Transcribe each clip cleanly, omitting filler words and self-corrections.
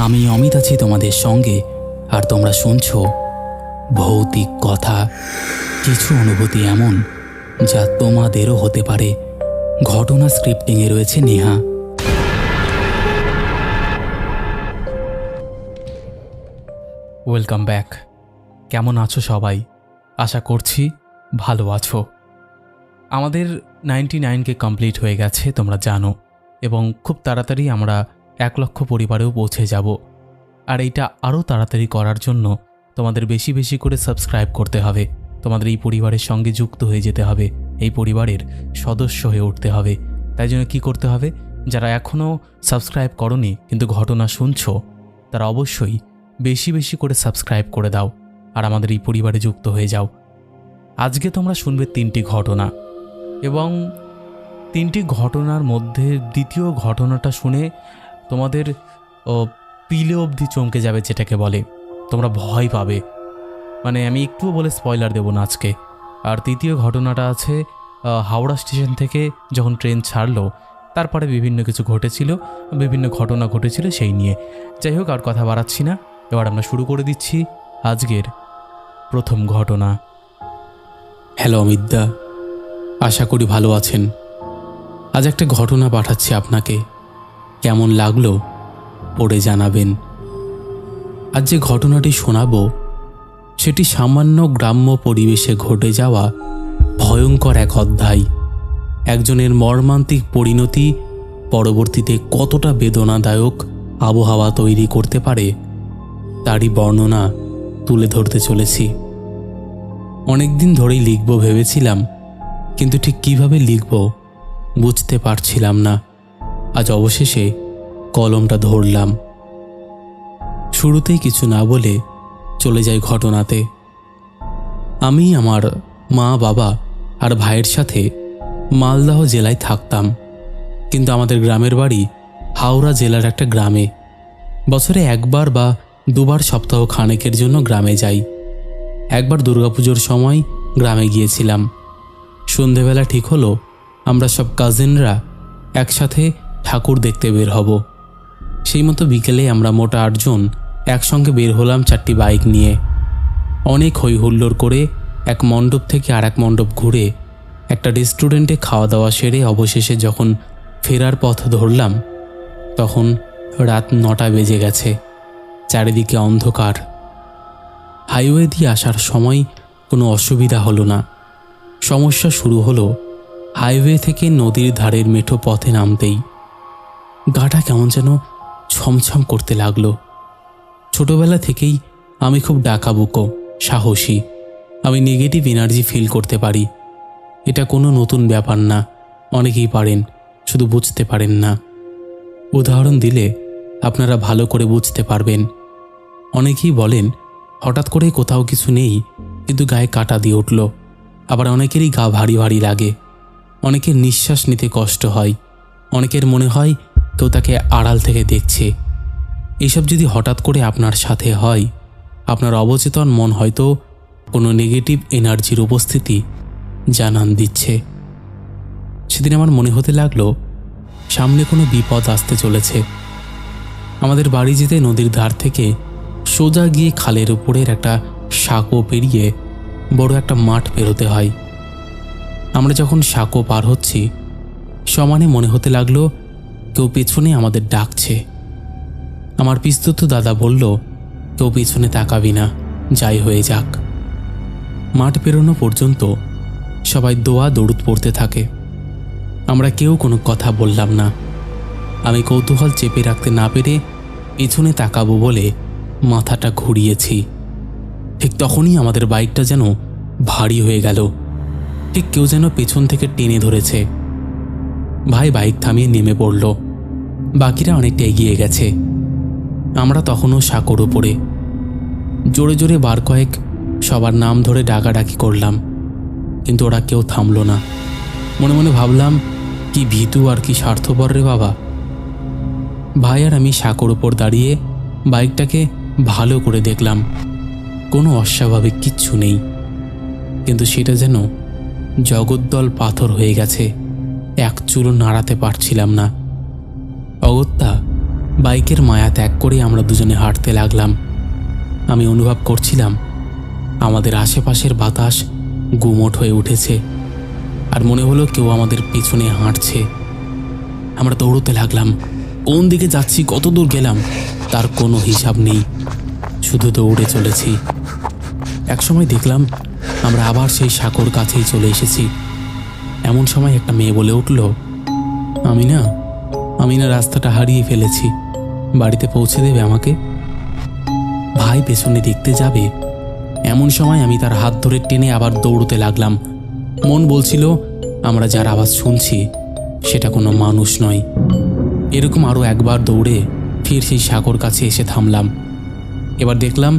আমি অমিত আছি তোমাদের সঙ্গে, আর তোমরা শুনছো ভৌতিক কথা। কিছু অনুভূতি এমন যা তোমাদেরও হতে পারে। ঘটনা স্ক্রিপ্টিংয়ে রয়েছে নেহা। Welcome back. কেমন আছো সবাই? আশা করছি ভালো আছো। আমাদের 99কে কমপ্লিট হয়ে গেছে, তোমরা জানো, এবং খুব তাড়াতাড়ি আমরা 1 লক্ষ পরিবারেও পৌঁছে যাব। আর এইটা আরও তাড়াতাড়ি করার জন্য তোমাদের বেশি বেশি করে সাবস্ক্রাইব করতে হবে। তোমাদের এই পরিবারের সঙ্গে যুক্ত হয়ে যেতে হবে, এই পরিবারের সদস্য হয়ে উঠতে হবে। তাই জন্য কী করতে হবে? যারা এখনও সাবস্ক্রাইব করনি কিন্তু ঘটনা শুনছো, তারা অবশ্যই বেশি বেশি করে সাবস্ক্রাইব করে দাও আর আমাদের এই পরিবারে যুক্ত হয়ে যাও। আজকে তোমরা শুনবে 3টি ঘটনা, এবং 3টি ঘটনার মধ্যে দ্বিতীয় ঘটনাটা শুনে তোমাদের পিলে অবধি চমকে যাবে, যেটাকে বলে তোমরা ভয় পাবে। মানে আমি একটুও বলে স্পয়লার দেবো না আজকে। আর তৃতীয় ঘটনাটা আছে হাওড়া স্টেশন থেকে যখন ট্রেন ছাড়লো, তারপরে বিভিন্ন কিছু ঘটেছিল, বিভিন্ন ঘটনা ঘটেছিল সেই নিয়ে। যাই হোক, আর কথা বাড়াচ্ছি না, এবার আমরা শুরু করে দিচ্ছি আজকের প্রথম ঘটনা। হ্যালো অমিতদা, আশা করি ভালো আছেন। আজ একটা ঘটনা পাঠাচ্ছি আপনাকে, কেমন লাগলো পড়ে জানাবেন। আজ যে ঘটনাটি শোনাবো সেটি সামান্য গ্রাম্য পরিবেশে ঘটে যাওয়া ভয়ঙ্কর এক অধ্যায়। একজনের মর্মান্তিক পরিণতি পরবর্তীতে কতটা বেদনাদায়ক আবহাওয়া তৈরি করতে পারে তারই বর্ণনা তুলে ধরতে চলেছি। অনেকদিন ধরেই লিখব ভেবেছিলাম, কিন্তু ঠিক কিভাবে লিখব বুঝতে পারছিলাম না। আজ অবশেষে কলমটা ধরলাম। শুরুতেই কিছু না বলে চলে যাই ঘটনাতে। আমি আমার মা, বাবা আর ভাইয়ের সাথে মালদহ জেলায় থাকতাম, কিন্তু আমাদের গ্রামের বাড়ি হাওড়া জেলার একটা গ্রামে। বছরে 1বার বা 2বার সপ্তাহ খানেকের জন্য গ্রামে যাই। একবার দুর্গাপুজোর সময় গ্রামে গিয়েছিলাম। সন্ধেবেলা ঠিক হলো আমরা সব কাজিনরা একসাথে ঠাকুর দেখতে বের হব। সেই মতো বিকেলে আমরা মোটা 8 জন একসঙ্গে বের হলাম 4টি বাইক নিয়ে। অনেক হই হুল্লোড় করে এক মণ্ডপ থেকে আর এক মণ্ডপ ঘুরে একটা রেস্টুরেন্টে খাওয়া দাওয়া সেরে অবশেষে যখন ফেরার পথ ধরলাম, তখন রাত 9টা বেজে গেছে। চারিদিকে অন্ধকার। হাইওয়ে দিয়ে আসার সময় কোনো অসুবিধা হলো না। সমস্যা শুরু হলো হাইওয়ে থেকে নদীর ধারের মেঠো পথে নামতেই। গাটা কেমন যেন ছমছম করতে লাগলো। ছোটবেলা থেকেই আমি খুব ডাকাবুকো, সাহসী। আমি নেগেটিভ এনার্জি ফিল করতে পারি। এটা কোনো নতুন ব্যাপার না, অনেকেই পারেন, শুধু বুঝতে পারেন না। উদাহরণ দিলে আপনারা ভালো করে বুঝতে পারবেন। অনেকেই বলেন হঠাৎ করে কোথাও কিছু নেই কিন্তু গায়ে কাঁটা দিয়ে উঠল। আবার অনেকেরই গা ভারী ভারী লাগে, অনেকের নিঃশ্বাস নিতে কষ্ট হয়, অনেকের মনে হয় কেউ তাকে আড়াল থেকে দেখছে। এইসব যদি হঠাৎ করে আপনার সাথে হয়, আপনার অবচেতন মন হয়তো কোনো নেগেটিভ এনার্জির উপস্থিতি জানান দিচ্ছে। সেদিন আমার মনে হতে লাগলো সামনে কোনো বিপদ আসতে চলেছে। আমাদের বাড়ি যেতে নদীর ধার থেকে সোজা গিয়ে খালের উপরের একটা সাঁকো পেরিয়ে বড় একটা মাঠ পেরোতে হয়। আমরা যখন সাঁকো পার হচ্ছি, সমানে মনে হতে লাগলো কেউ পেছনে আমাদের ডাকছে। আমার পিস্তুত দাদা বলল, কেউ পিছনে তাকাবি না, যাই হয়ে যাক। মাঠ পেরোনো পর্যন্ত সবাই দোয়া দরুদ পড়তে থাকে। আমরা কেউ কোনো কথা বললাম না। আমি কৌতূহল চেপে রাখতে না পেরে পিছনে তাকাবো বলে মাথাটা ঘুরিয়েছি। ঠিক তখনই আমাদের বাইকটা যেন ভারী হয়ে গেল। ঠিক কেউ যেন পেছন থেকে টেনে ধরেছে। ভাই বাইক থামিয়ে নেমে পড়ল। বাকিরা অনেকটা এগিয়ে গেছে। আমরা তখনও সাঁকোর ওপরে। জোরে জোরে বার কয়েক সবার নাম ধরে ডাকাডাকি করলাম, কিন্তু ওরা কেউ থামল না। মনে মনে ভাবলাম, কি ভীতু আর কি স্বার্থপর রে বাবা। ভাই আর আমি সাঁকোর ওপর দাঁড়িয়ে বাইকটাকে ভালো করে দেখলাম। কোনো অস্বাভাবিক কিচ্ছু নেই, কিন্তু সেটা যেন জগদ্দল পাথর হয়ে গেছে। এক চুলও নাড়াতে পারছিলাম না। অগত্যা বাইকের মায়া ত্যাগ করে আমরা দুজনে হাঁটতে লাগলাম। আমি অনুভব করছিলাম আমাদের আশেপাশের বাতাস গুমোট হয়ে উঠেছে, আর মনে হলো কেউ আমাদের পেছনে হাঁটছে। আমরা দৌড়তে লাগলাম। কোন দিকে যাচ্ছি, কত দূর গেলাম তার কোনো হিসাব নেই, শুধু দৌড়ে চলেছি। একসময় দেখলাম আমরা আবার সেই সাঁকোর কাছেই চলে এসেছি। এমন সময় একটা মেয়ে বলে উঠল, আমি না রাস্তাটা হারিয়ে ফেলেছি, বাড়িতে পৌঁছে দেবে আমাকে? ভাই পেছনে দেখতে যাবে, এমন সময় আমি তার হাত ধরে টেনে আবার দৌড়তে লাগলাম। মন বলছিল আমরা যার আওয়াজ শুনছি সেটা কোনো মানুষ নয়। এরকম আরও একবার দৌড়ে ফির সেই সাঁকোর কাছে এসে থামলাম। এবার দেখলাম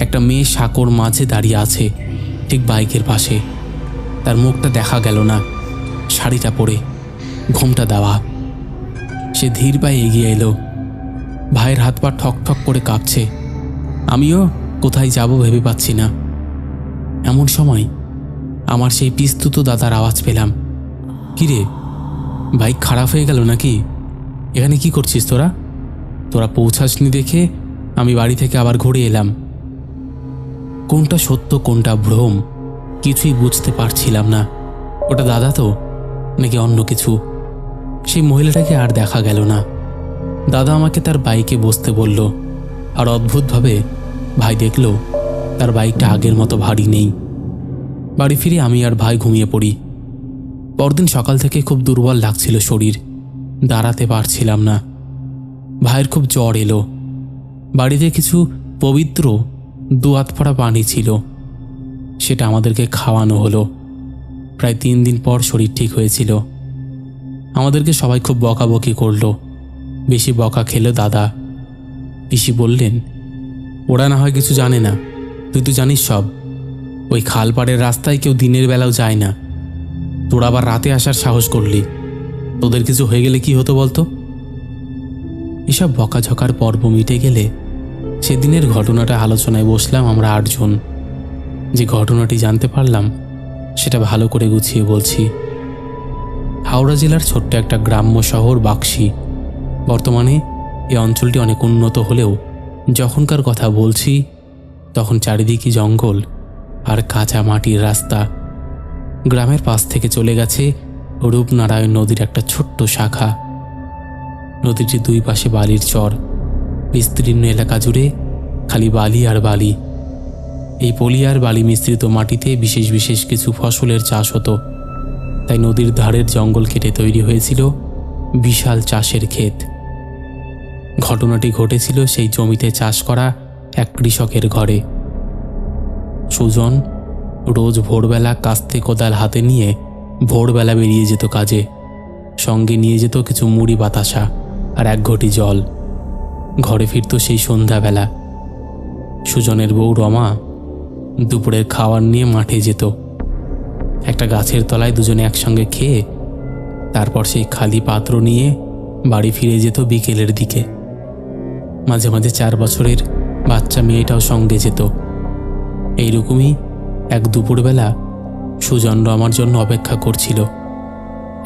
একটা মেয়ে সাঁকোর মাঝে দাঁড়িয়ে আছে, ঠিক বাইকের পাশে। তার মুখটা দেখা গেল না, শাড়িটা পরে, ঘোমটা দেওয়া। সে ধীর পায়ে এগিয়ে এলো। ভাইয়ের হাত পা ঠক ঠক করে কাঁপছে। আমিও কোথায় যাব ভেবে পাচ্ছি না। এমন সময় আমার সেই পিস্তুত দাদার আওয়াজ পেলাম। কিরে, বাইক খারাপ হয়ে গেল নাকি? এখানে কি করছিস তোরা? পৌঁছাসনি দেখে আমি বাড়ি থেকে আবার ঘুরে এলাম। কোনটা সত্য কোনটা ভ্রম কিছুই বুঝতে পারছিলাম না। ওটা দাদা তো নাকি অন্য কিছু? সেই মহিলাটাকে আর দেখা গেল না। দাদা আমাকে তার বাইকে বসতে বলল, আর অদ্ভুতভাবে ভাই দেখল তার বাইকটা আগের মতো ভারী নেই। বাড়ি ফিরে আমি আর ভাই ঘুমিয়ে পড়ি। পরদিন সকাল থেকে খুব দুর্বল লাগছিল শরীর, দাঁড়াতে পারছিলাম না। ভাইয়ের খুব জ্বর এলো। বাড়িতে কিছু পবিত্র 2 হাত ভরা পানি ছিল, সেটা আমাদেরকে খাওয়ানো হলো। প্রায় 3 দিন পর শরীর ঠিক হয়েছিল। আমাদেরকে সবাই খুব বকাবকি করলো। বেশি বকা খেলো দাদা। পিসি বললেন, ওরা না হয় কিছু জানে না, তুই তো জানিস সব। ওই খালপাড়ের রাস্তায় কেউ দিনের বেলাও যায় না, তোরা আবার রাতে আসার সাহস করলি। তোদের কিছু হয়ে গেলে কি হতো বলতো? এসব বকাঝকার পর্ব মিটে গেলে সেদিনের ঘটনাটা আলোচনায় বসলাম আমরা 8 জন। যে ঘটনাটি জানতে পারলাম সেটা ভালো করে গুছিয়ে বলছি। হাওড়া জেলার ছোট্ট একটা গ্রাম্য শহর বাক্সি। বর্তমানে এই অঞ্চলটি অনেক উন্নত হলেও যখনকার কথা বলছি তখন চারিদিকে জঙ্গল আর কাঁচা মাটির রাস্তা। গ্রামের পাশ থেকে চলে গেছে রূপনারায়ণ নদীর একটা ছোট্ট শাখা। নদীটির 2 পাশে বালির চর। বিস্তীর্ণ এলাকা জুড়ে খালি বালি আর বালি। এই পলি আর বালি মিশ্রিত মাটিতে বিশেষ বিশেষ কিছু ফসলের চাষ হতো, তাই নদীর ধারের জঙ্গল কেটে তৈরি হয়েছিল বিশাল চাষের ক্ষেত। ঘটনাটি ঘটেছিল সেই জমিতে চাষ করা এক কৃষকের ঘরে। সুজন রোজ ভোরবেলা কাস্তে কোদাল হাতে নিয়ে ভোরবেলা বেরিয়ে যেত কাজে। সঙ্গে নিয়ে যেত কিছু মুড়ি বাতাসা আর 1 ঘটি জল। ঘরে ফিরত সেই সন্ধ্যাবেলা। সুজনের বউ রমা দুপুরের খাবার নিয়ে মাঠে যেত। একটা গাছের তলায় দুজনে একসঙ্গে খেয়ে তারপর সেই খালি পাত্র নিয়ে বাড়ি ফিরে যেত বিকেলের দিকে। মাঝে মাঝে 4 বছরের বাচ্চা মেয়েটাও সঙ্গে যেত। এইরকমই এক দুপুরবেলা সুজন রমার জন্য অপেক্ষা করছিল।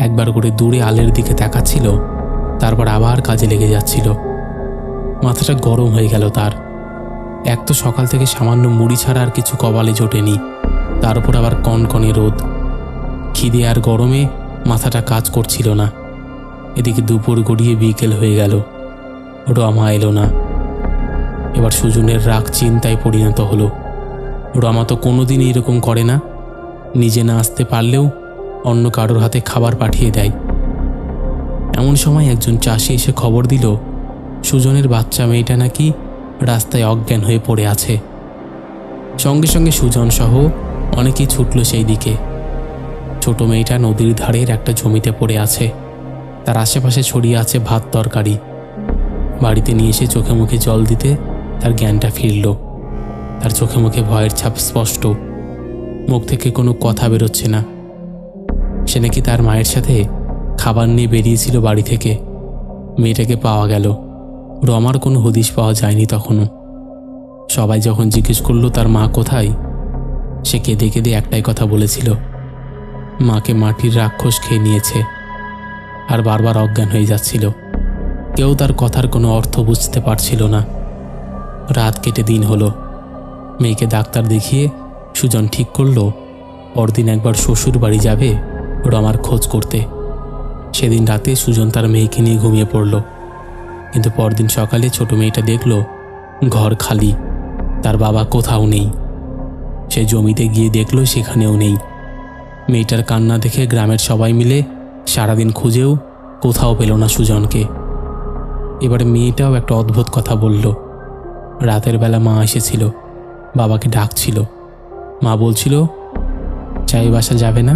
একবার করে দূরে আলের দিকে তাকাচ্ছিল, তারপর আবার কাজে লেগে যাচ্ছিল। মাথাটা গরম হয়ে গেল তার। এক তো সকাল থেকে সামান্য মুড়ি ছাড়া আর কিছু কপালে জোটেনি, তার উপর আবার কনকনে রোদ। খিদে আর গরমে মাথাটা কাজ করছিল না। এদিকে দুপুর গড়িয়ে বিকেল হয়ে গেল, রমা এলো না। এবার সুজনের রাগ চিন্তায় পরিণত হলো। রমা তো কোনোদিন এরকম করে না, নিজে না আসতে পারলেও অন্য কারোর হাতে খাবার পাঠিয়ে দেয়। এমন সময় একজন চাষি এসে খবর দিল সুজনের বাচ্চা মেয়েটা নাকি রাস্তায় অজ্ঞান হয়ে পড়ে আছে। সঙ্গে সঙ্গে সুজন সহ অনেকেই ছুটল সেই দিকে। ছোট মেয়েটা নদীর ধারের একটা জমিতে পড়ে আছে, তার আশেপাশে ছড়িয়ে আছে ভাত তরকারি। বাড়িতে নিয়ে এসে চোখে মুখে জল দিতে তার জ্ঞানটা ফিরল। তার চোখে মুখে ভয়ের ছাপ স্পষ্ট, মুখ থেকে কোনো কথা বেরোচ্ছে না। সে নাকি তার মায়ের সাথে খাবার নিয়ে বেরিয়েছিল বাড়ি থেকে। মেয়েটাকে পাওয়া গেল, রমার কোনো হদিশ পাওয়া যায়নি তখনও। সবাই যখন জিজ্ঞেস করলো তার মা কোথায়, সে কেঁদে কেঁদে একটাই কথা বলেছিল, মাকে মাটির রাক্ষস খেয়ে নিয়েছে, আর বারবার অজ্ঞান হয়ে যাচ্ছিল। কেউ তার কথার কোনো অর্থ বুঝতে পারছিল না। রাত কেটে দিন হলো। মেয়েকে ডাক্তার দেখিয়ে সুজন ঠিক করলো পরদিন একবার শ্বশুর বাড়ি যাবে রমার খোঁজ করতে। সেদিন রাতে সুজন তার মেয়েকে নিয়ে ঘুমিয়ে পড়ল। কিন্তু পরদিন সকালে ছোট মেয়েটা দেখল ঘর খালি, তার বাবা কোথাও নেই। সে জমিতে গিয়ে দেখল সেখানেও নেই। মেয়েটার কান্না দেখে গ্রামের সবাই মিলে সারাদিন খুঁজেও কোথাও পেল না সুজনকে। এবারে মেয়েটাও একটা অদ্ভুত কথা বলল। রাতের বেলা মা এসেছিল, বাবাকে ডাকছিল। মা বলছিল চায়ে বাসা যাবে না।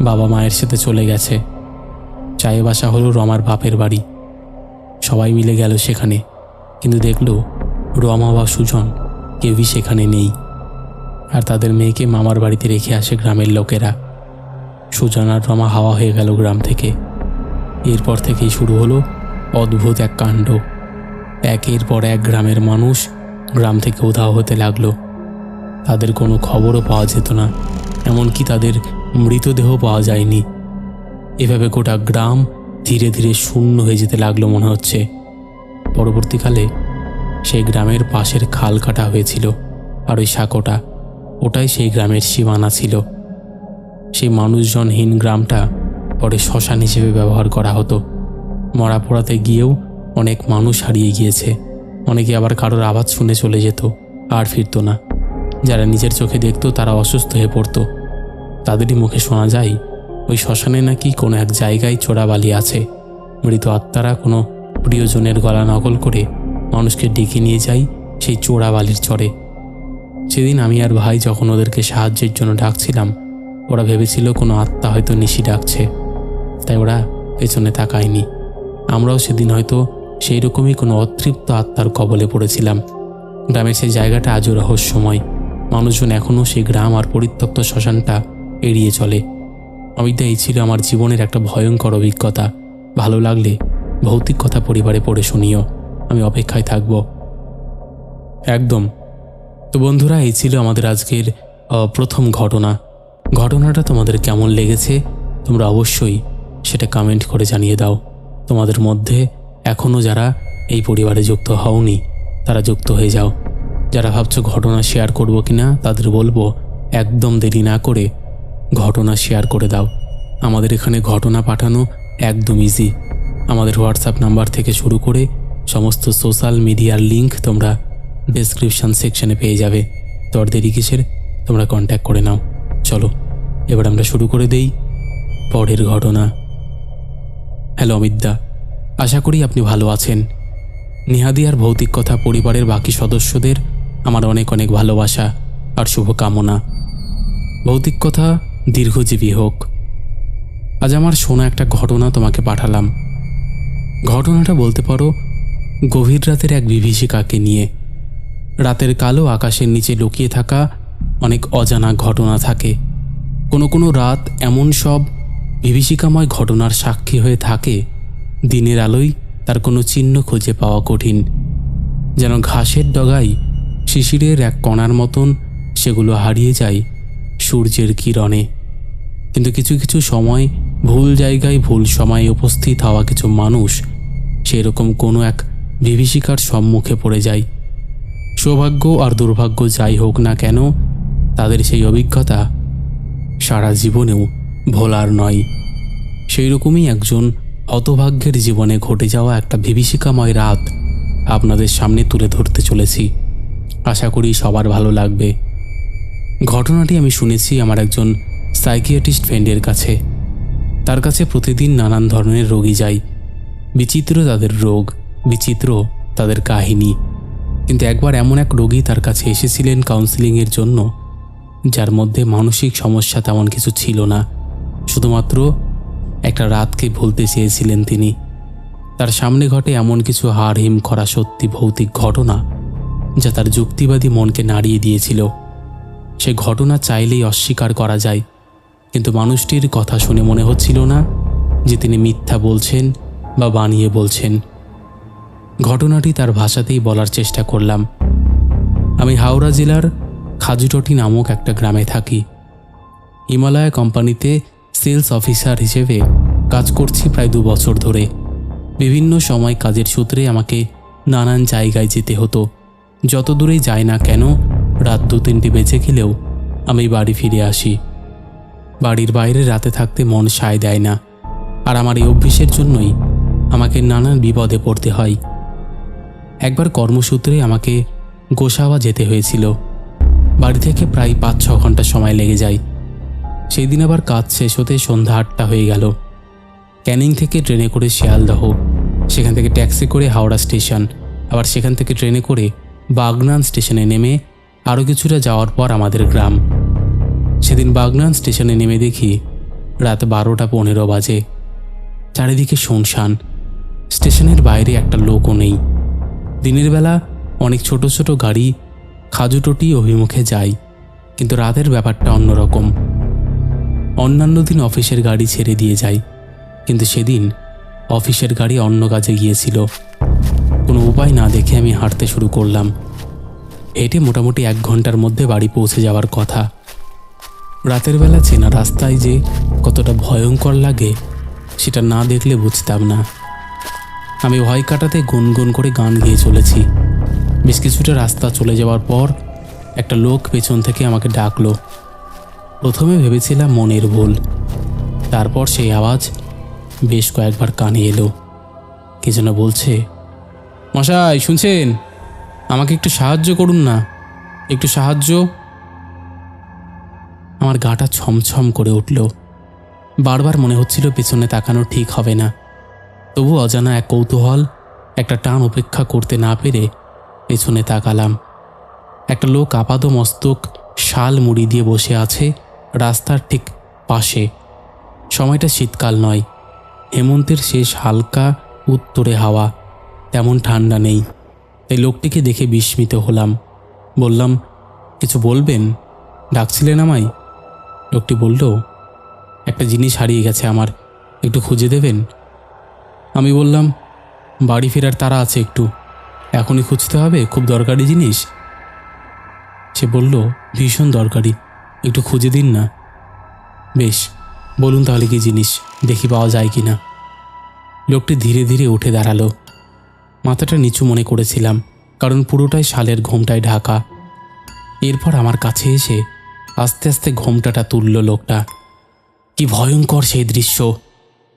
বাবা মায়ের সাথে চলে গেছে। চায়ে বাসা হলো রমার বাপের বাড়ি। সবাই মিলে গেল সেখানে, কিন্তু দেখল রমা বা সুজন কেউই সেখানে নেই। আর তাদের মেয়েকে মামার বাড়িতে রেখে আসে গ্রামের লোকেরা। সুজন আর রমা হাওয়া হয়ে গেল গ্রাম থেকে। এরপর থেকেই শুরু হলো অদ্ভুত এক কাণ্ড। একের পর এক গ্রামের মানুষ গ্রাম থেকে উধাও হতে লাগলো। তাদের কোনো খবরও পাওয়া যেত না, এমনকি তাদের মৃতদেহ পাওয়া যায়নি। এভাবে গোটা গ্রাম ধীরে ধীরে শূন্য হয়ে যেতে লাগলো মনে হচ্ছে। পরবর্তীকালে সেই গ্রামের পাশের খাল কাটা হয়েছিল, আর ওই সাঁকোটা ওটাই সেই গ্রামের সীমানা ছিল। সেই মানুষজনহীন গ্রামটা পরে শ্মশান হিসেবে ব্যবহার করা হতো। মরা পোড়াতে গিয়েও অনেক মানুষ হারিয়ে গিয়েছে। অনেকে আবার কারোর আওয়াজ শুনে চলে যেত, আর ফিরত না। যারা নিজের চোখে দেখত তারা অসুস্থ হয়ে পড়ত। তাদেরই মুখে শোনা যায় ওই শ্মশানে নাকি কোনো এক জায়গায় চোরাবালি আছে। মৃত আত্মারা কোনো প্রিয়জনের গলা নকল করে মানুষকে ডেকে নিয়ে যায় সেই চোরাবালির চরে। সেদিন আমি আর ভাই যখন ওদেরকে সাহায্যের জন্য ডাকছিলাম, ওরা ভেবেছিল কোনো আত্মা হয়তো নিশি ডাকছে, তাই ওরা পেছনে তাকায়নি। আমরাও সেদিন হয়তো সেই রকমই কোনো অতৃপ্ত আত্মার কবলে পড়েছিলাম। গ্রামের সেই জায়গাটা আজও রহস্যময়। মানুষজন এখনও সেই গ্রাম আর পরিত্যক্ত শ্মশানটা এড়িয়ে চলে। অমিতা এই ছিল আমার জীবনের একটা ভয়ঙ্কর অভিজ্ঞতা। ভালো লাগলে ভৌতিক কথা পরিবারে পড়ে শুনিও, আমি অপেক্ষায় থাকব। একদম। তো বন্ধুরা, এই ছিল আমাদের আজকের প্রথম ঘটনাটা তোমাদের কেমন লেগেছে তোমরা অবশ্যই সেটা কমেন্ট করে জানিয়ে দাও। তোমাদের মধ্যে এখনও যারা এই পরিবারে যুক্ত হওনি তারা যুক্ত হয়ে যাও। যারা ভাবছো ঘটনা শেয়ার করবো কিনা তাদের বলবো একদম দেরি না করে ঘটনা শেয়ার করে দাও। আমাদের এখানে ঘটনা পাঠানো একদম ইজি। আমাদের হোয়াটসঅ্যাপ নাম্বার থেকে শুরু করে সমস্ত সোশ্যাল মিডিয়ার লিঙ্ক তোমরা ডেসক্রিপশন সেকশনে পেয়ে যাবে। তো আর দেরি কিসের, তোমরা কন্ট্যাক্ট করে নাও। চলো এবার আমরা শুরু করে দেই পরের ঘটনা। হ্যালো অমিতদা, আশা করি আপনি ভালো আছেন। নিহাদি আর ভৌতিক কথা পরিবারের বাকি সদস্যদের আমার অনেক অনেক ভালোবাসা আর শুভকামনা। ভৌতিক কথা দীর্ঘজীবী হোক। আজ আমার শোনা একটা ঘটনা তোমাকে পাঠালাম। ঘটনাটা বলতে পারো গভীর রাতের এক বিভীষিকাকে নিয়ে। রাতের কালো আকাশের নিচে লুকিয়ে থাকা অনেক অজানা ঘটনা থাকে। কোনো কোনো রাত এমন সব বিভীষিকাময় ঘটনার সাক্ষী হয়ে থাকে, দিনের আলোয় তার কোনো চিহ্ন খুঁজে পাওয়া কঠিন। যেন ঘাসের ডগায় শিশিরের এক কণার মতন সেগুলো হারিয়ে যায় সূর্যের কিরণে। কিন্তু কিছু কিছু সময় ভুল জায়গায় ভুল সময়ে উপস্থিত হওয়া কিছু মানুষ সেরকম কোনো এক বিভীষিকার সম্মুখে পড়ে যায়। সৌভাগ্য আর দুর্ভাগ্য যাই হোক না কেন, তাদের সেই অভিজ্ঞতা সারা জীবনেও ভোলার নয়। সেই রকমই একজন হতভাগ্যের জীবনে ঘটে যাওয়া একটা বিভীষিকাময় রাত আপনাদের সামনে তুলে ধরতে চলেছি। আশা করি সবার ভালো লাগবে। ঘটনাটি আমি শুনেছি আমার একজন সাইকিয়াট্রিস্ট ফ্রেন্ডের কাছে। তার কাছে প্রতিদিন নানান ধরনের রোগী যায়। বিচিত্র তাদের রোগ, বিচিত্র তাদের কাহিনী। কিন্তু একবার এমন এক রোগী তার কাছে এসেছিলেন কাউন্সিলিংয়ের জন্য, যার মধ্যে মানসিক সমস্যা তেমন কিছু ছিল না, শুধুমাত্র একটা রাতকে ভুলতে চেয়েছিলেন তিনি। তার সামনে ঘটে এমন কিছু হাড় হিম করা সত্যি ভৌতিক ঘটনা যা তার যুক্তিবাদী মনকে নাড়িয়ে দিয়েছিল। সে ঘটনা চাইলেই অস্বীকার করা যায়, কিন্তু মানুষটির কথা শুনে মনে হচ্ছিল না যে তিনি মিথ্যা বলছেন বা বানিয়ে বলছেন। ঘটনাটি তার ভাষাতেই বলার চেষ্টা করলাম। আমি হাওড়া জেলার খাজুটটি নামক একটা গ্রামে থাকি। হিমালয় কোম্পানিতে সেলস অফিসার হিসেবে কাজ করছি প্রায় 2 বছর ধরে। বিভিন্ন সময় কাজের সূত্রে আমাকে নানান জায়গায় যেতে হতো। যত দূরেই যাই না কেন, রাত 2-3টে বেজে গেলেও আমি বাড়ি ফিরে আসি। বাড়ির বাইরে রাতে থাকতে মন সায় দেয় না, আর আমার এই অভ্যেসের জন্যই আমাকে নানান বিপদে পড়তে হয়। একবার কর্মসূত্রে আমাকে গোসাবা যেতে হয়েছিল। বাড়ি থেকে প্রায় 5-6 ঘন্টা সময় লেগে যায়। সেই দিন আবার কাজ শেষ হতে সন্ধ্যা 8টা হয়ে গেল। ক্যানিং থেকে ট্রেনে করে শিয়ালদহ, সেখান থেকে ট্যাক্সি করে হাওড়া স্টেশন, আবার সেখান থেকে ট্রেনে করে বাগনান স্টেশনে নেমে আরও কিছুটা যাওয়ার পর আমাদের গ্রাম। সেদিন বাগনান স্টেশনে নেমে দেখি রাত 12টা 15 বাজে। চারিদিকে শুনশান, স্টেশনের বাইরে একটা লোকও নেই। দিনের বেলা অনেক ছোট ছোট গাড়ি খাজুটোটি অভিমুখে যায়, কিন্তু রাতের ব্যাপারটা অন্যরকম। অন্যান্য দিন অফিসের গাড়ি ছেড়ে দিয়ে যায়, কিন্তু সেদিন অফিসের গাড়ি অন্য কাজে গিয়েছিল। কোনো উপায় না দেখে আমি হাঁটতে শুরু করলাম। হেঁটে মোটামুটি 1 ঘন্টার মধ্যে বাড়ি পৌঁছে যাওয়ার কথা। রাতের বেলা চেনা রাস্তায় যে কতটা ভয়ঙ্কর লাগে সেটা না দেখলে বুঝতাম না। আমি ভয় কাটাতে গুনগুন করে গান গেয়ে চলেছি। বেশ কিছুটা রাস্তা চলে যাওয়ার পর একটা লোক পেছন থেকে আমাকে ডাকলো। প্রথমে ভেবেছিলাম মনের ভুল, তারপর সেই আওয়াজ বেশ কয়েকবার কানে এলো। কে যেন বলছে, মশাই শুনছেন, আমাকে একটু সাহায্য করুন না, একটু সাহায্য। আমার গাটা ছমছম করে উঠল। বারবার মনে হচ্ছিল পেছনে তাকানো ঠিক হবে না, তবু অজানা এক কৌতূহল, একটা টান উপেক্ষা করতে না পেরে পেছনে তাকালাম। একটা লোক আপাদমস্তক শাল মুড়ি দিয়ে বসে আছে রাস্তার ঠিক পাশে। সময়টা শীতকাল নয়, হেমন্তের শেষ হালকা উত্তরে হাওয়া, তেমন ঠান্ডা নেই। তাই লোকটিকে দেখে বিস্মিত হলাম। বললাম, কিছু বলবেন, ডাকছিলেন আমায়? লোকটি বলল, একটা জিনিস হারিয়ে গেছে আমার, একটু খুঁজে দেবেন? আমি বললাম, বাড়ি ফেরার তাড়া আছে একটু, এখনই খুঁজতে হবে, খুব দরকারি জিনিস। সে বলল, ভীষণ দরকারি, একটু খুঁজে দিন না। বেশ, বলুন তাহলে কি জিনিস, দেখি পাওয়া যায় কি না। লোকটি ধীরে ধীরে উঠে দাঁড়ালো। মাথাটা নিচু মনে করেছিলাম, কারণ পুরোটাই শালের ঘোমটায় ঢাকা। এরপর আমার কাছে এসে আস্তে আস্তে ঘোমটাটা তুলল লোকটা। কি ভয়ঙ্কর সেই দৃশ্য!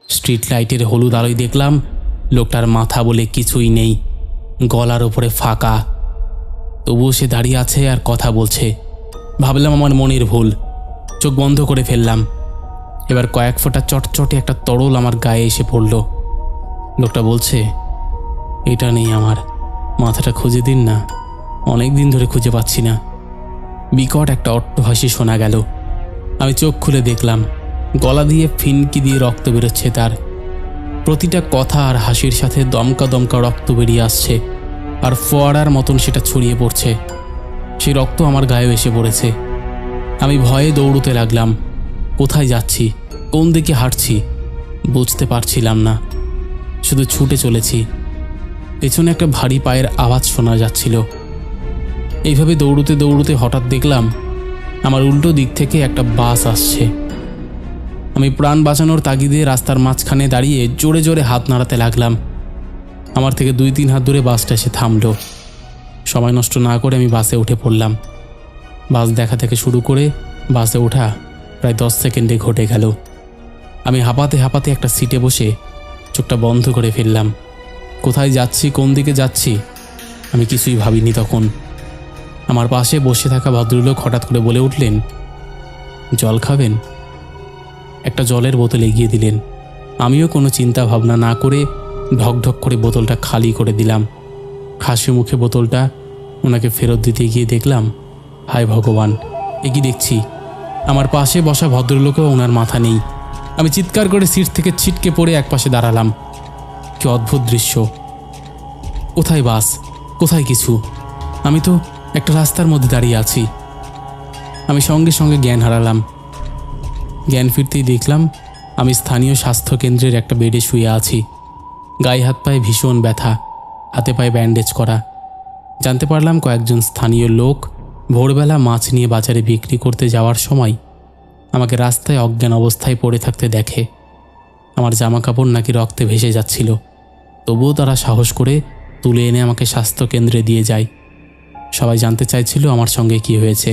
স্ট্রিট লাইটের হলুদ আলোয় দেখলাম লোকটার মাথা বলে কিছুই নেই, গলার ওপরে ফাঁকা। তবুও সে দাঁড়িয়ে আছে আর কথা বলছে। ভাবলাম আমার মনের ভুল, চোখ বন্ধ করে ফেললাম। এবার কয়েক ফোঁটা চটচটে একটা তরল আমার গায়ে এসে পড়ল। লোকটা বলছে, এটা নেই আমার, মাথাটা খুঁজে দিন না, অনেক দিন ধরে খুঁজে পাচ্ছি না। বিকট একটা অট্টহাসি শোনা গেল। আমি চোখ খুলে দেখলাম গলা দিয়ে ফিনকি দিয়ে রক্ত বেরোচ্ছে তার। প্রতিটা কথা আর হাসির সাথে দমকা দমকা রক্ত বেরিয়ে আসছে, আর ফোয়ারার মতন সেটা ছড়িয়ে পড়ছে। সেই রক্ত আমার গায়ে এসে পড়েছে। আমি ভয়ে দৌড়তে লাগলাম। কোথায় যাচ্ছি, কোন দিকে হাঁটছি বুঝতে পারছিলাম না, শুধু ছুটে চলেছি। পেছনে একটা ভারী পায়ের আওয়াজ শোনা যাচ্ছিল। এইভাবে দৌড়তে দৌড়তে হঠাৎ দেখলাম আমার উল্টো দিক থেকে একটা বাস আসছে। আমি প্রাণ বাঁচানোর তাগিদে রাস্তার মাঝখানে দাঁড়িয়ে জোরে জোরে হাত নাড়াতে লাগলাম। আমার থেকে 2-3 হাত দূরে বাসটা এসে থামলো। সময় নষ্ট না করে আমি বাসে উঠে পড়লাম। বাস দেখা থেকে শুরু করে বাসে ওঠা প্রায় 10 সেকেন্ডে ঘটে গেল। আমি হাঁপাতে হাঁপাতে একটা সিটে বসে চোখটা বন্ধ করে ফেললাম। কোথায় যাচ্ছি, কোন দিকে যাচ্ছি আমি কিছুই ভাবিনি তখন। আমার পাশে বসে থাকা ভদ্রলোক হঠাৎ করে বলে উঠলেন, জল খাবেন? একটা জলের বোতল এগিয়ে দিলেন। আমিও কোনো চিন্তা ভাবনা না করে ঢকঢক করে বোতলটা খালি করে দিলাম। হাসি মুখে বোতলটা ওনাকে ফেরত দিতে গিয়ে দেখলাম, হায় ভগবান, এ কি দেখছি, আমার পাশে বসা ভদ্রলোকেও ওনার মাথা নেই। আমি চিৎকার করে সিট থেকে ছিটকে পড়ে একপাশে দাঁড়ালাম। কি অদ্ভুত দৃশ্য! কোথায় বাস, কোথায় কিছু, আমি তো একটা রাস্তার মধ্যে দাঁড়িয়ে আছি। আমি সঙ্গে সঙ্গে জ্ঞান হারালাম। জ্ঞান ফিরতেই দেখলাম আমি স্থানীয় স্বাস্থ্যকেন্দ্রের একটা বেডে শুয়ে আছি। গায়ে হাত পায়ে ভীষণ ব্যথা, হাতে পায়ে ব্যান্ডেজ করা। জানতে পারলাম কয়েকজন স্থানীয় লোক ভোরবেলা মাছ নিয়ে বাজারে বিক্রি করতে যাওয়ার সময় আমাকে রাস্তায় অজ্ঞান অবস্থায় পড়ে থাকতে দেখে। আমার জামা কাপড় নাকি রক্তে ভেসে যাচ্ছিল। তবুও তারা সাহস করে তুলে এনে আমাকে স্বাস্থ্যকেন্দ্রে দিয়ে যায়। সবাই জানতে চাইছিল আমার সঙ্গে কি হয়েছে,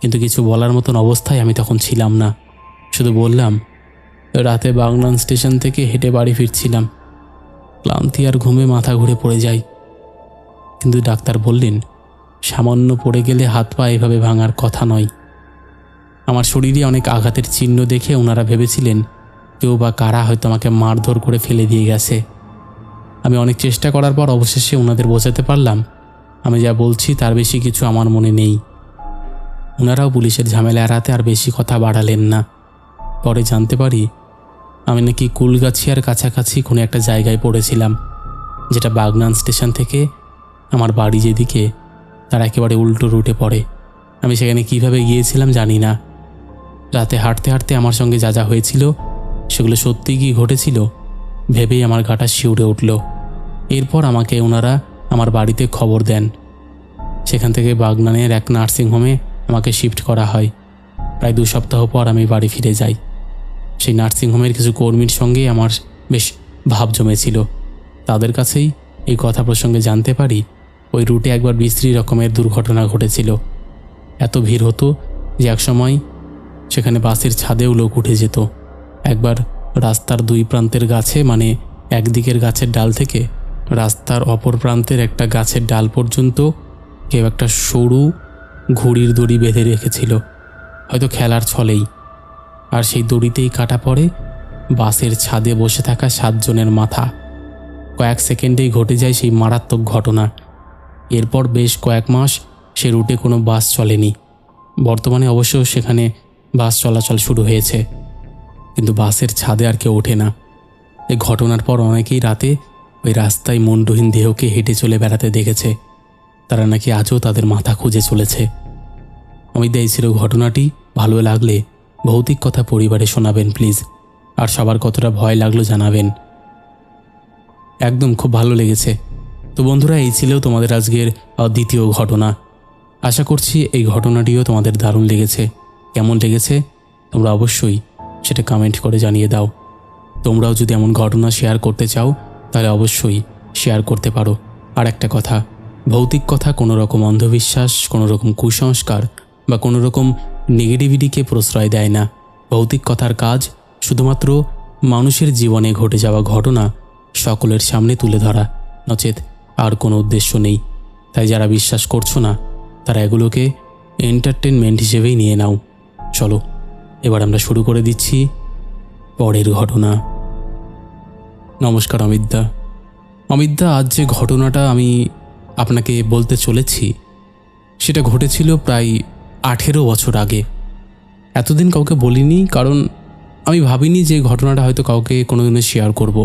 কিন্তু কিছু বলার মতন অবস্থায় আমি তখন ছিলাম না। শুধু বললাম, রাতে বাগনান স্টেশন থেকে হেঁটে বাড়ি ফিরছিলাম, ক্লান্তি আর ঘুমে মাথা ঘুরে পড়ে যায়। কিন্তু ডাক্তার বললেন, সামান্য পড়ে গেলে হাত পা এভাবে ভাঙার কথা নয়। আমার শরীরে অনেক আঘাতের চিহ্ন দেখে ওনারা ভেবেছিলেন কেউ বা কারা হয়তো আমাকে মারধর করে ফেলে দিয়ে গেছে। আমি অনেক চেষ্টা করার পর অবশেষে ওনাদের বোঝাতে পারলাম আমি যা বলছি তার বেশি কিছু আমার মনে নেই। ওনারাও পুলিশের ঝামেলা এড়াতে আর বেশি কথা বাড়ালেন না। পরে জানতে পারি আমি নাকি কুলগাছিয়ার কাছাকাছি কোনো একটা জায়গায় পড়েছিলাম, যেটা বাগনান স্টেশন থেকে আমার বাড়ি যেদিকে তার একেবারে উল্টো রুটে পড়ে। আমি সেখানে কিভাবে গিয়েছিলাম জানি না। রাতে হাঁটতে হাঁটতে আমার সঙ্গে যা যা হয়েছিল সেগুলো সত্যিই কি ঘটেছিল ভেবেই আমার গাটা শিউরে উঠল। এরপর আমাকে ওনারা আমার বাড়িতে খবর দেন। সেখান থেকে বাগনানের এক নার্সিংহোমে আমাকে শিফট করা হয়। প্রায় 2 সপ্তাহ পর আমি বাড়ি ফিরে যাই। সেই নার্সিংহোমের কিছু কর্মীর সঙ্গে আমার বেশ ভাব জমেছিল। তাদের কাছেই এই কথা প্রসঙ্গে জানতে পারি ওই রুটে একবার বিশ্রী রকমের দুর্ঘটনা ঘটেছিল। এত ভিড় হতো যে একসময় সেখানে বাসের ছাদেও লোক উঠে যেত। একবার রাস্তার 2 প্রান্তের গাছে, মানে একদিকের গাছের ডাল থেকে রাস্তার অপর প্রান্তের একটা গাছের ডাল পর্যন্ত কেউ একটা সরু ঘুড়ির দড়ি বেঁধে রেখেছিল, হয়তো খেলার ছলেই। আর সেই দড়িতেই কাটা পড়ে বাসের ছাদে বসে থাকা 7 জনের মাথা। কয়েক সেকেন্ডেই ঘটে যায় সেই মারাত্মক ঘটনা। এরপর বেশ কয়েক মাস সে রুটে কোনো বাস চলেনি। বর্তমানে অবশ্য সেখানে বাস চলাচল শুরু হয়েছে, কিন্তু বাসের ছাদে আর কেউ ওঠে না। এই ঘটনার পর অনেকেই রাতে ওই রাস্তায় মুন্ডহীন দেহকে হেঁটে চলে বেড়াতে দেখেছে। তারা নাকি আজও তাদের মাথা খুঁজে চলেছে। আমি ছিল ঘটনাটি। ভালো লাগলে ভৌতিক কথা পরিবারে শোনাবেন প্লিজ, আর সবার কতটা ভয় লাগলো জানাবেন। একদম খুব ভালো লেগেছে। তো বন্ধুরা, এই ছিল তোমাদের আজকের দ্বিতীয় ঘটনা। আশা করছি এই ঘটনাটিও তোমাদের দারুণ লেগেছে। কেমন লেগেছে তোমরা অবশ্যই সেটা কমেন্ট করে জানিয়ে দাও। তোমরাও যদি এমন ঘটনা শেয়ার করতে চাও তাহলে অবশ্যই শেয়ার করতে পারো। আর একটা কথা, ভৌতিক কথা কোনো রকম অন্ধবিশ্বাস, কোনো রকম কুসংস্কার বা কোনো রকম নেগেটিভিটিকে প্রশ্রয় দেয় না। ভৌতিক কথার কাজ শুধুমাত্র মানুষের জীবনে ঘটে যাওয়া ঘটনা সকলের সামনে তুলে ধরা, নচেত আর কোনো উদ্দেশ্য নেই। তাই যারা বিশ্বাস করছো না তারা এগুলোকে এন্টারটেনমেন্ট হিসেবেই নিয়ে নাও। চলো এবার আমরা শুরু করে দিচ্ছি পরের ঘটনা। নমস্কার অমিতদা। অমিতদা, আজ যে ঘটনাটা আমি আপনাকে বলতে চলেছি সেটা ঘটেছিল প্রায় 18 বছর আগে। এতদিন কাউকে বলিনি, কারণ আমি ভাবিনি যে ঘটনাটা হয়তো কাউকে কোনোদিনও শেয়ার করব।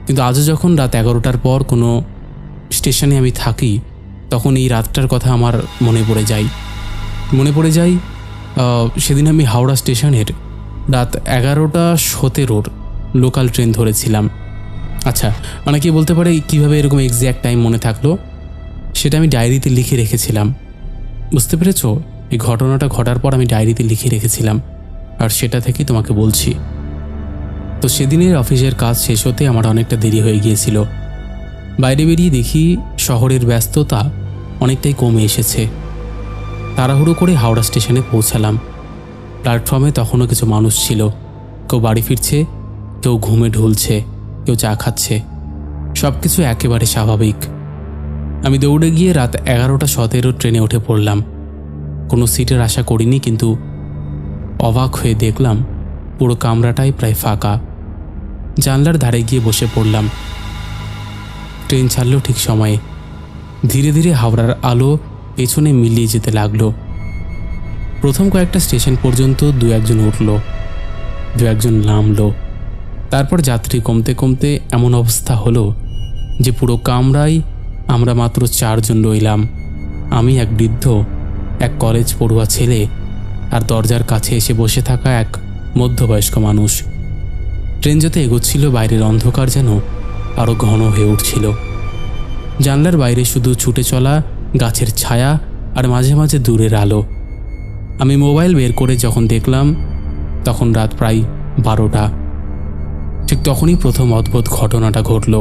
কিন্তু আজও যখন রাত 11টার পর কোনো স্টেশনে আমি থাকি, তখন এই রাতটার কথা আমার মনে পড়ে যায়। সেদিন আমি হাওড়া স্টেশনের রাত 11:17 লোকাল ট্রেন ধরেছিলাম। আচ্ছা, অনেকে বলতে পারে কীভাবে এরকম এক্স্যাক্ট টাইম মনে থাকলো। সেটা আমি ডায়েরিতে লিখে রেখেছিলাম। বুঝতে পেরেছো? এই ঘটনাটা ঘটার পর আমি ডায়েরিতে লিখে রেখেছিলাম, আর সেটা থেকেই তোমাকে বলছি। তো সেদিনের অফিসের কাজ শেষ হতে আমার অনেকটা দেরি হয়ে গিয়েছিল। বাইরে বেরিয়ে দেখি শহরের ব্যস্ততা অনেকটাই কমে এসেছে। তাড়াহুড়ো করে হাওড়া স্টেশনে পৌঁছালাম। প্ল্যাটফর্মে তখনও কিছু মানুষ ছিল। কেউ বাড়ি ফিরছে, কেউ ঘুমে ঢুলছে, কেউ চা খাচ্ছে। সব কিছু একেবারে স্বাভাবিক। আমি দৌড়ে গিয়ে রাত 11:17 ট্রেনে উঠে পড়লাম। কোনো সিটের আশা করিনি, কিন্তু অবাক হয়ে দেখলাম পুরো কামরাটাই প্রায় ফাঁকা। জানলার ধারে গিয়ে বসে পড়লাম। ট্রেন ছাড়ল ঠিক সময়ে। ধীরে ধীরে হাওড়ার আলো পেছনে মিলিয়ে যেতে লাগলো। প্রথম কয়েকটা স্টেশন পর্যন্ত 2-1 উঠল, 2-1 নামলো। তারপর যাত্রী কমতে কমতে এমন অবস্থা হলো যে পুরো কামরায় আমরা মাত্র 4 জন রইলাম। আমি, এক বৃদ্ধ, এক কলেজ পড়ুয়া ছেলে, আর দরজার কাছে এসে বসে থাকা এক মধ্যবয়স্ক মানুষ। ট্রেন যত এগোচ্ছিল বাইরের অন্ধকার যেন আরও ঘন হয়ে উঠছিল। জানলার বাইরে শুধু ছুটে চলা গাছের ছায়া আর মাঝে মাঝে দূরের আলো। আমি মোবাইল বের করে যখন দেখলাম তখন রাত প্রায় 12টা। ঠিক তখনই প্রথম অদ্ভুত ঘটনাটা ঘটল।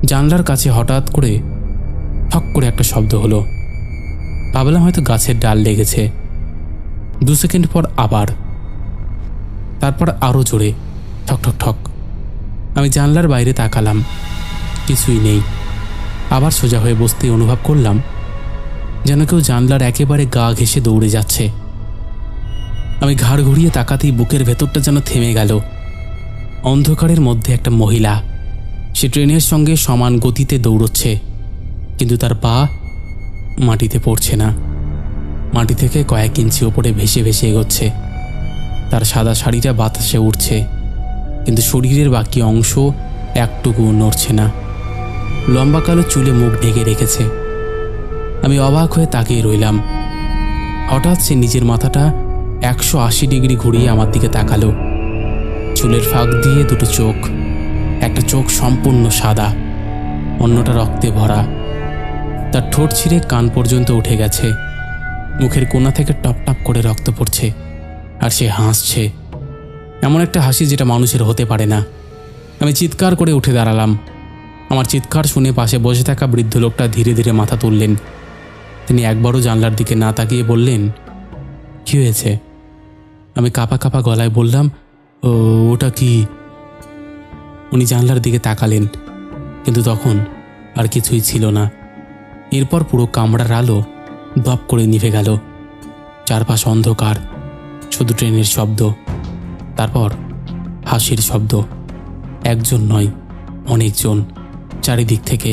জানলার কাছে হঠাৎ করে ঠক করে একটা শব্দ হলো। ভাবলাম হয়তো গাছের ডাল লেগেছে। 2 সেকেন্ড পর আবার, তারপর আরও জোরে ঠক ঠক ঠক। আমি জানলার বাইরে তাকালাম, কিছুই নেই। আবার সোজা হয়ে বসতে অনুভব করলাম যেন কেউ জানলার একেবারে গা ঘেঁষে দৌড়ে যাচ্ছে। আমি ঘাড় ঘুরিয়ে তাকাতেই বুকের ভেতরটা যেন থেমে গেল। অন্ধকারের মধ্যে একটা মহিলা, সে ট্রেনের সঙ্গে সমান গতিতে দৌড়চ্ছে, কিন্তু তার পা মাটিতে পড়ছে না, মাটি থেকে কয়েক ইঞ্চি ওপরে ভেসে ভেসে এগোচ্ছে। তার সাদা শাড়িটা বাতাসে উঠছে, কিন্তু শরীরের বাকি অংশ একটুকুও নড়ছে না। লম্বা কালো চুলে মুখ ঢেকে রেখেছে। আমি অবাক হয়ে তাকিয়ে রইলাম। হঠাৎ সে নিজের মাথাটা 180 ডিগ্রি ঘুরিয়ে আমার দিকে তাকালো। চুলের ফাঁক দিয়ে দুটো চোখ, একটা চোখ সম্পূর্ণ সাদা, অন্যটা রক্তে ভরা। তার ঠোঁট ছিঁড়ে কান পর্যন্ত উঠে গেছে, মুখের কোণা থেকে টপ টপ করে রক্ত পড়ছে, আর সে হাসছে, এমন একটা হাসি যেটা মানুষের হতে পারে না। আমি চিৎকার করে উঠে দাঁড়ালাম। আমার চিৎকার শুনে পাশে বসে থাকা বৃদ্ধ লোকটা ধীরে ধীরে মাথা তুললেন। তিনি একবারও জানলার দিকে না তাকিয়ে বললেন, "কি হয়েছে?" আমি কাঁপা কাঁপা গলায় বললাম, ওটা কি?" উনি জানলার দিকে তাকালেন, কিন্তু তখন আর কিছুই ছিল না। এরপর পুরো কামরার আলো দপ করে নিভে গেল। চারপাশ অন্ধকার, শুধু ট্রেনের শব্দ, তারপর হাসির শব্দ। একজন নয়, অনেকজন। চারিদিক থেকে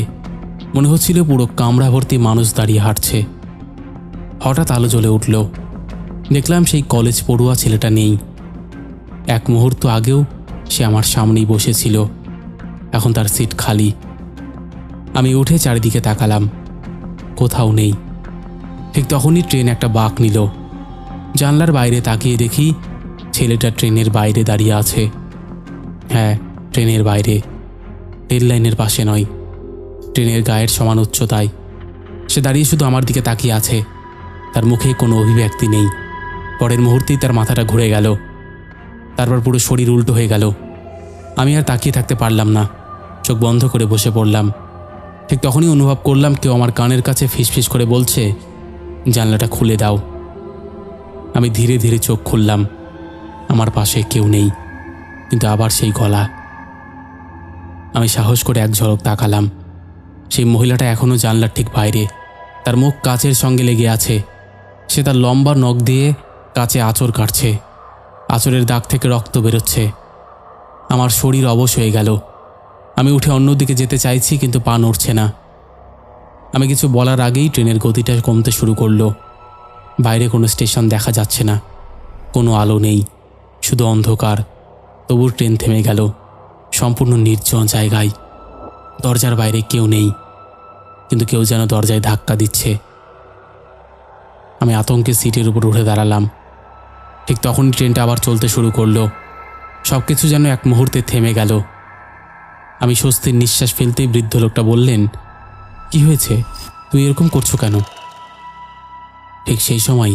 মনে হচ্ছিল পুরো কামরা ভর্তি মানুষ দাঁড়িয়ে হাঁটছে। হঠাৎ আলো জ্বলে উঠল। দেখলাম সেই কলেজ পড়ুয়া ছেলেটা নেই। এক মুহূর্ত আগেও সে আমার সামনেই বসেছিল, এখন তার সিট খালি। আমি উঠে চারিদিকে তাকালাম, কোথাও নেই। ঠিক তখনই ট্রেন একটা বাঁক নিল। জানলার বাইরে তাকিয়ে দেখি ছেলেটা ট্রেনের বাইরে দাঁড়িয়ে আছে। হ্যাঁ, ট্রেনের বাইরে, রেল লাইনের পাশে নয়, ট্রেনের গায়ের সমান উচ্চতায়। সে দাঁড়িয়ে শুধু আমার দিকে তাকিয়ে আছে, তার মুখে কোনো অভিব্যক্তি নেই। পরের মুহূর্তেই তার মাথাটা ঘুরে গেল, তারপর পুরো শরীর উল্টো হয়ে গেল। আমি আর তাকিয়ে থাকতে পারলাম না, চোখ বন্ধ করে বসে পড়লাম। ঠিক তখনই অনুভব করলাম কেউ আমার কানের কাছে ফিসফিস করে বলছে, "জানলাটা খুলে দাও।" আমি ধীরে ধীরে চোখ খুললাম। আমার পাশে কেউ নেই, কিন্তু আবার সেই গলা। আমি সাহস করে এক ঝলক তাকালাম। সেই মহিলাটা এখনও জানলার ঠিক বাইরে, তার মুখ কাচের সঙ্গে লেগে আছে। সে তার লম্বা নখ দিয়ে কাচে আঁচড় কাটছে, আঁচড়ের দাগ থেকে রক্ত বেরোচ্ছে। আমার শরীর অবশ হয়ে গেল। আমি উঠে অন্যদিকে যেতে চাইছি, কিন্তু পা নড়ছে না। আমি কিছু বলার আগেই ট্রেনের গতিটা কমতে শুরু করলো। বাইরে কোনো স্টেশন দেখা যাচ্ছে না, কোনো আলো নেই, শুধু অন্ধকার। তবু ট্রেন থেমে গেল সম্পূর্ণ নির্জন জায়গায়। দরজার বাইরে কেউ নেই, কিন্তু কেউ যেন দরজায় ধাক্কা দিচ্ছে। আমি আতঙ্কে সিটের উপর উঠে দাঁড়ালাম। ঠিক তখনই ট্রেনটা আবার চলতে শুরু করলো। সব কিছু যেন এক মুহূর্তে থেমে গেল। আমি স্বস্তির নিঃশ্বাস ফেলতেই বৃদ্ধ লোকটা বললেন, "কি হয়েছে? তুই এরকম করছো কেন?" ঠিক সেই সময়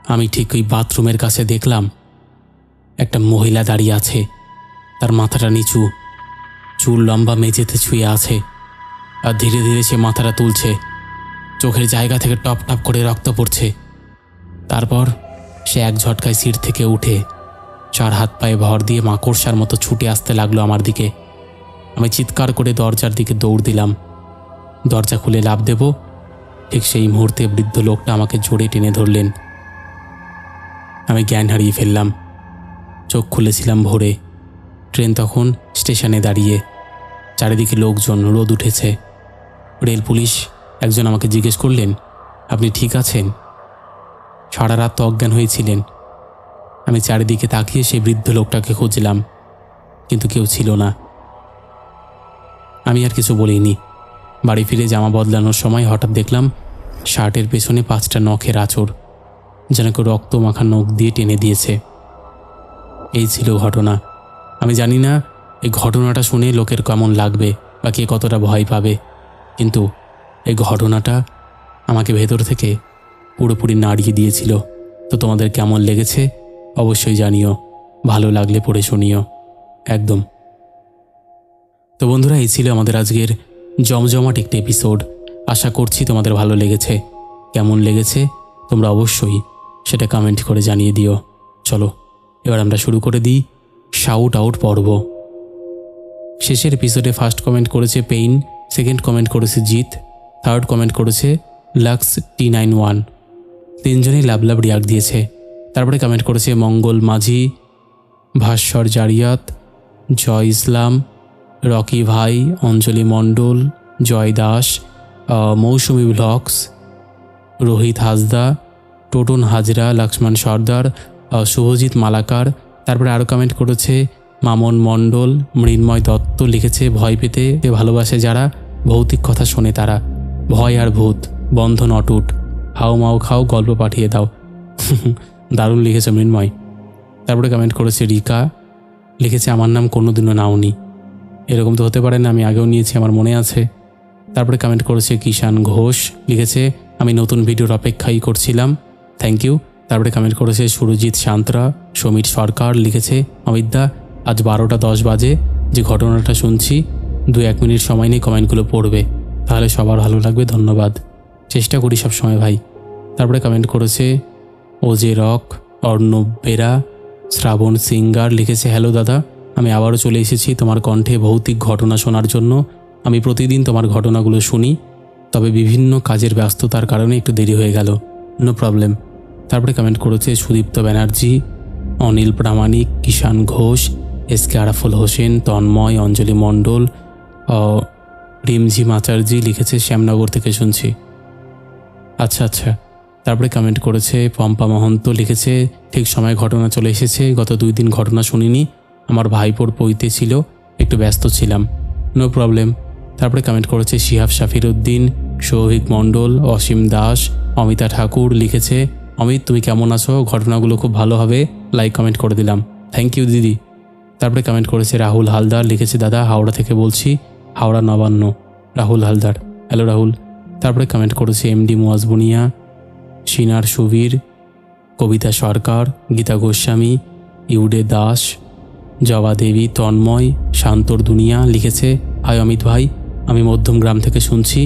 আমি ঠিক ওই বাথরুমের কাছে দেখলাম একটা মহিলা দাঁড়িয়ে আছে। তার মাথাটা নিচু, চুল লম্বা মেঝেতে ছুঁয়ে আছে, আর ধীরে ধীরে সে মাথাটা তুলছে। চোখের জায়গা থেকে টপ টপ করে রক্ত পড়ছে। তারপর সে এক ঝটকায় সিট থেকে উঠে 4 হাত পায়ে ভর দিয়ে মাকড়সার মতো ছুটে আসতে লাগলো আমার দিকে। আমি চিৎকার করে দরজার দিকে দৌড় দিলাম। দরজা খুলে লাফ দেব, ঠিক সেই মুহূর্তে বৃদ্ধ লোকটা আমাকে জোরে টেনে ধরলেন। আমি জ্ঞান হারিয়ে ফেললাম। চোখ খুলেছিলাম ভোরে। ট্রেন তখন স্টেশনে দাঁড়িয়ে, চারিদিকে লোকজন, রোদ উঠেছে। রেল পুলিশ একজন আমাকে জিজ্ঞেস করলেন, "আপনি ঠিক আছেন?" সারা রাত তো অজ্ঞান হয়েছিলেন। আমি চারিদিকে তাকিয়ে সেই বৃদ্ধ লোকটাকে খুঁজলাম, কিন্তু কেউ ছিল না। আমি আর কিছু বলিনি। বাড়ি ফিরে জামা বদলানোর সময় হঠাৎ দেখলাম শার্টের পেছনে 5টা নখের আঁচড়, যেন কেউ রক্ত মাখা নখ দিয়ে টেনে দিয়েছে। এই ছিল ঘটনা। আমি জানি না এই ঘটনাটা শুনে লোকের কেমন লাগবে বা কে কতটা ভয় পাবে, কিন্তু এই ঘটনাটা আমাকে ভেতর থেকে পুরোপুরি নাড়িয়ে দিয়েছিল। তো তোমাদের কেমন লেগেছে অবশ্যই জানিও, ভালো লাগলে পড়ে শুনিও। একদম। তো বন্ধুরা, এই ছিল আমাদের আজকের জমজমাট একটি এপিসোড। আশা করছি তোমাদের ভালো লেগেছে। কেমন লেগেছে তোমরা অবশ্যই সেটা কমেন্ট করে জানিয়ে দিও। চলো এবার আমরা শুরু করে দিই শাউট আউট পর্ব। শেষের এপিসোডে ফার্স্ট কমেন্ট করেছে পেইন, সেকেন্ড কমেন্ট করেছে জিৎ, থার্ড কমেন্ট করেছে লাক্স T91। তিনজনেই লাভ লাভ রিয়াক্ট দিয়েছে। তারপরে কমেন্ট করেছে মঙ্গল মাঝি, ভাস্বর জারিয়াত, জয় ইসলাম, রকি ভাই, অঞ্জলি মণ্ডল, জয় দাস, মৌসুমি ব্লগস, রোহিত হাসদা, টোটন হাজরা, লক্ষ্মণ সর্দার, শুভজিৎ মালাকার। তারপরে আরও কমেন্ট করেছে মামন মণ্ডল, মৃন্ময় দত্ত লিখেছে ভয় পেতে ভালোবাসে যারা, ভৌতিক কথা শোনে তারা, ভয় আর ভূত, বন্ধন অটুট, হাও মাও খাও, গল্প পাঠিয়ে দাও। দারুণ লিখেছে মৃন্ময়। তারপরে কমেন্ট করেছে রিকা, লিখেছে আমার নাম কোনোদিনও নাওনি। এরকম তো হতে পারে না, আমি আগেও নিয়েছি, আমার মনে আছে। তারপরে কমেন্ট করেছে কিষান ঘোষ, লিখেছে আমি নতুন ভিডিওর অপেক্ষাই করছিলাম, থ্যাংক ইউ। তারপরে কমেন্ট করেছে সুরজিৎ সান্ত্রা, সমীর সরকার, লিখেছে অমিতদা আজ 12টা 10 বাজে যে ঘটনাটা শুনছি, 2-1 মিনিট সময় নিয়ে কমেন্টগুলো পড়বে, তাহলে সবার ভালো লাগবে, ধন্যবাদ, চেষ্টা করি সব সময় ভাই। তারপরে কমেন্ট করেছে ওজে রক, অর্ণব বেরা, শ্রাবণ সিঙ্গার, লিখেছে হ্যালো দাদা, আমি আবারও চলে এসেছি তোমার কণ্ঠে ভৌতিক ঘটনা শোনার জন্য। আমি প্রতিদিন তোমার ঘটনাগুলো শুনি, তবে বিভিন্ন কাজের ব্যস্ততার কারণে একটু দেরি হয়ে গেল, নো প্রবলেম। তারপরে কমেন্ট করেছে সুদীপ্ত ব্যানার্জি, অনিল প্রামাণিক, কিষান ঘোষ, SK আরাফুল হোসেন, তন্ময়, অঞ্জলি মণ্ডল, রিমঝিম আচার্যি, লিখেছে শ্যামনগর থেকে শুনছি। আচ্ছা। তারপরে কমেন্ট করেছে পম্পা মহন্ত, লিখেছে ঠিক সময় ঘটনা চলে এসেছে, গত 2 দিন ঘটনা শুনিনি, আমার ভাইপোর পৈতে ছিল, একটু ব্যস্ত ছিলাম, নো প্রবলেম। তারপরে কমেন্ট করেছে শিহাব শাফির উদ্দিন, সৌভিক মণ্ডল, অসীম দাস, অমিতা ঠাকুর, লিখেছে অমিত তুমি কেমন আছো, ঘটনাগুলো খুব ভালো হবে, লাইক কমেন্ট করে দিলাম, থ্যাংক ইউ দিদি। তারপরে কমেন্ট করেছে রাহুল হালদার, লিখেছে দাদা হাওড়া থেকে বলছি, হাওড়া নবান্ন, রাহুল হালদার, হ্যালো রাহুল। তারপরে কমেন্ট করেছে এমডি মুয়াজ বুনিয়া, সিনার সুবীর, কবিতা সরকার, গীতা গোস্বামী, ইউডে দাস, জবা দেবী, তন্ময়, শান্তর দুনিয়া, লিখেছে হাই অমিত ভাই, আমি মধ্যমগ্রাম থেকে শুনছি,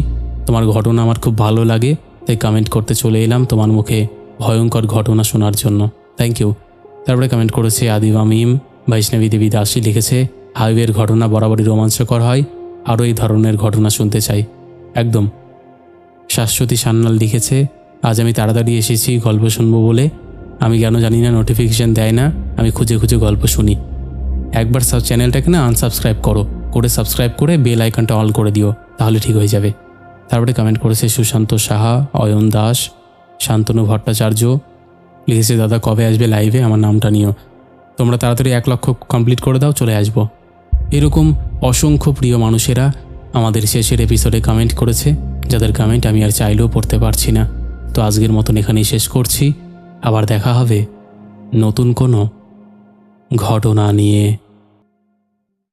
তোমার ঘটনা আমার খুব ভালো লাগে, তাই কমেন্ট করতে চলে এলাম তোমার মুখে ভয়ঙ্কর ঘটনা শোনার জন্য, থ্যাংক ইউ। তারপরে কমেন্ট করেছে আদিবা মিম, বৈষ্ণবী দেবী দাসী, লিখেছে হাইওয়ের ঘটনা বরাবরই রোমাঞ্চকর হয়, আরও এই ধরনের ঘটনা শুনতে চাই, একদম। শাশ্বতী সান্যাল, লিখেছে আজ আমি তাড়াতাড়ি এসেছি গল্প শুনবো বলে, আমি কেন জানি না নোটিফিকেশান দেয় না, আমি খুঁজে খুঁজে গল্প শুনি, একবার চ্যানেলটাকে না আনসাবস্ক্রাইব করে সাবস্ক্রাইব করে বেল আইকনটা অল করে দিও, তাহলে ঠিক হয়ে যাবে। তারপরে কমেন্ট করেছে সুশান্ত সাহা, অয়ন দাস, শান্তনু ভট্টাচার্য, লিখেছে দাদা কবে আসবে লাইভে, আমার নামটা নিও, তোমরা তাড়াতাড়ি 1 লক্ষ কমপ্লিট করে দাও, চলে আসবো। এরকম অসংখ্য প্রিয় মানুষেরা আমাদের শেষের এপিসোডে কমেন্ট করেছে, যাদের কমেন্ট আমি আর চাইলেও পড়তে পারছি না। তো আজকের মতন এখানেই শেষ করছি, আবার দেখা হবে নতুন কোনো ঘটনা নিয়ে।